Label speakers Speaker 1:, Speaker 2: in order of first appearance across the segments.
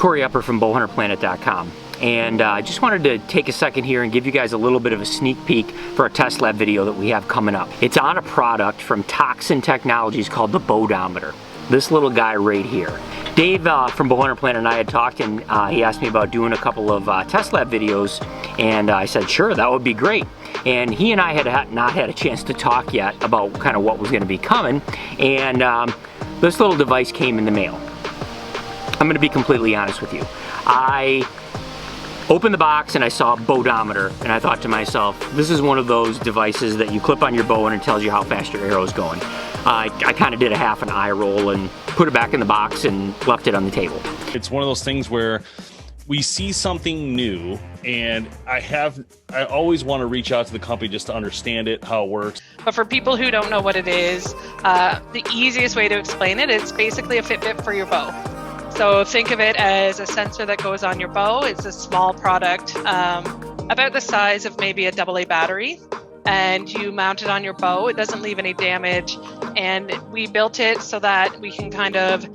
Speaker 1: Cori Upper from BowHunterPlanet.com, and I just wanted to take a second here and give you guys a little bit of a sneak peek for a test lab video that we have coming up. It's on a product from Toxin Technologies called the BOWdometer. This little guy right here. Dave from BowHunterPlanet and I had talked, and he asked me about doing a couple of test lab videos, and I said sure, that would be great. And he and I had not had a chance to talk yet about kind of what was going to be coming, and this little device came in the mail. I'm going to be completely honest with you. I opened the box and I saw a BOWdometer, and I thought to myself, this is one of those devices that you clip on your bow and it tells you how fast your arrow is going. I kind of did a half an eye roll and put it back in the box and left it on the table.
Speaker 2: It's one of those things where we see something new, and I always want to reach out to the company just to understand it, how it works.
Speaker 3: But for people who don't know what it is, the easiest way to explain it, it's basically a Fitbit for your bow. So think of it as a sensor that goes on your bow. It's a small product, about the size of maybe a AA battery, and you mount it on your bow. It doesn't leave any damage, and we built it so that we can kind of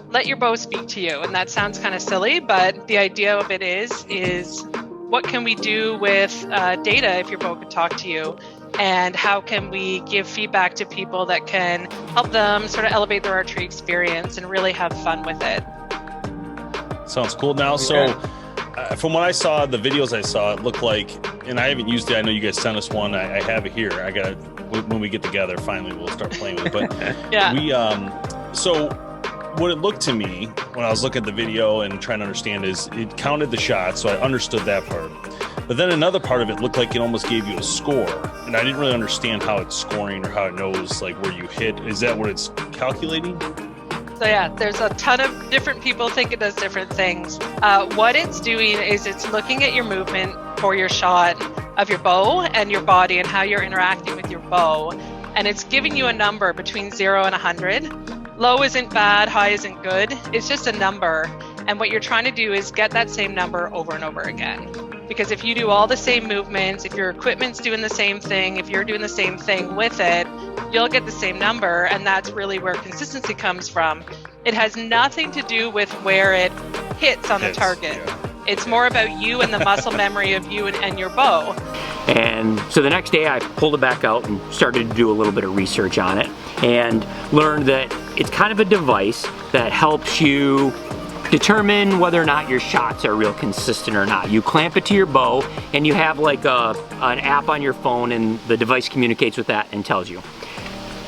Speaker 3: let your bow speak to you. And that sounds kind of silly, but the idea of it is what can we do with data if your bow could talk to you? And how can we give feedback to people that can help them sort of elevate their archery experience and really have fun with it?
Speaker 2: Sounds cool. Now, so from what I saw, the videos I saw, it looked like, and I haven't used it. I know you guys sent us one. I have it here. I got it. When we get together, finally, we'll start playing with it. But
Speaker 3: yeah.
Speaker 2: So what it looked to me when I was looking at the video and trying to understand is it counted the shots, so I understood that part. But then another part of it looked like it almost gave you a score, and I didn't really understand how it's scoring or how it knows like where you hit. Is that what it's calculating?
Speaker 3: So yeah, there's a ton of different people think it does different things. What it's doing is it's looking at your movement for your shot of your bow and your body and how you're interacting with your bow. And it's giving you a number between 0 and 100. Low isn't bad, high isn't good. It's just a number. And what you're trying to do is get that same number over and over again. Because if you do all the same movements, if your equipment's doing the same thing, if you're doing the same thing with it, you'll get the same number, and that's really where consistency comes from. It has nothing to do with where it hits on the target. Yeah. It's more about you and the muscle memory of you and your bow.
Speaker 1: And so the next day I pulled it back out and started to do a little bit of research on it and learned that it's kind of a device that helps you determine whether or not your shots are real consistent or not. You clamp it to your bow and you have like an app on your phone, and the device communicates with that and tells you.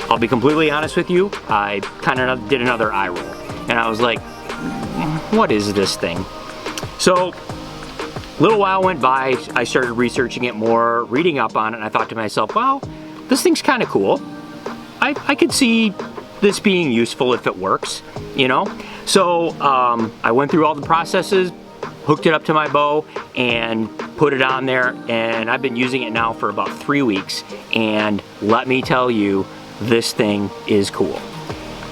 Speaker 1: I'll be completely honest with you, I kind of did another eye roll and I was like, what is this thing? So a little while went by, I started researching it more, reading up on it, and I thought to myself, well, this thing's kind of cool. I could see this being useful if it works, you know? So I went through all the processes, hooked it up to my bow, and put it on there, and I've been using it now for about 3 weeks, and let me tell you, this thing is cool.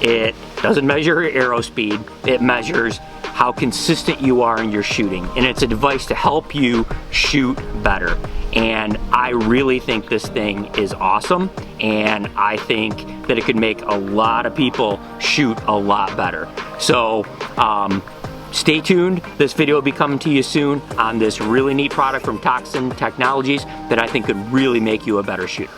Speaker 1: It doesn't measure your arrow speed, it measures how consistent you are in your shooting, and it's a device to help you shoot better. And I really think this thing is awesome, and I think that it could make a lot of people shoot a lot better. So stay tuned. This video will be coming to you soon on this really neat product from Toxin Technologies that I think could really make you a better shooter.